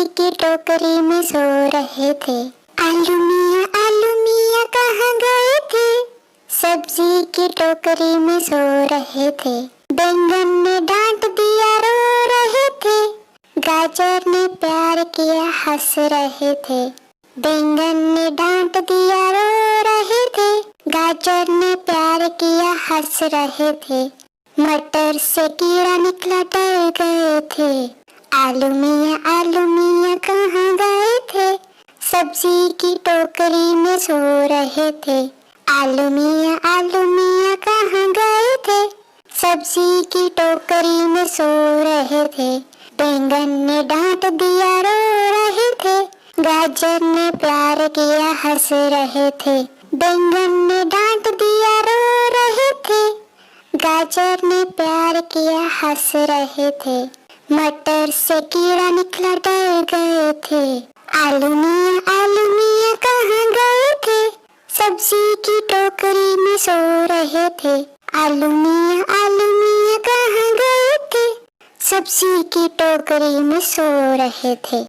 की टोकरी में सो रहे थे। आलू मियाँ कहाँ गए थे? सब्जी की टोकरी में सो रहे थे। बैंगन ने डांट दिया, रो रहे थे। गाजर ने प्यार किया, हंस रहे थे। बैंगन ने डांट दिया, रो रहे थे। गाजर ने प्यार किया, हंस रहे थे। मटर से कीड़ा निकला, डर गए थे। आलू मियाँ कहाँ गए थे? सब्जी की टोकरी में सो रहे थे। आलू मियाँ कहाँ गए थे? सब्जी की टोकरी में सो रहे थे। बैंगन ने डांट दिया, रो रहे थे। गाजर ने प्यार किया, हंस रहे थे। बैंगन ने डांट दिया, रो रहे थे। गाजर ने प्यार किया, हंस रहे थे। मटर से कीड़ा निकला, डर गए थे। आलू मियाँ कहाँ गए थे? सब्जी की टोकरी में सो रहे थे। आलू मियाँ कहाँ गए थे? सब्जी की टोकरी में सो रहे थे।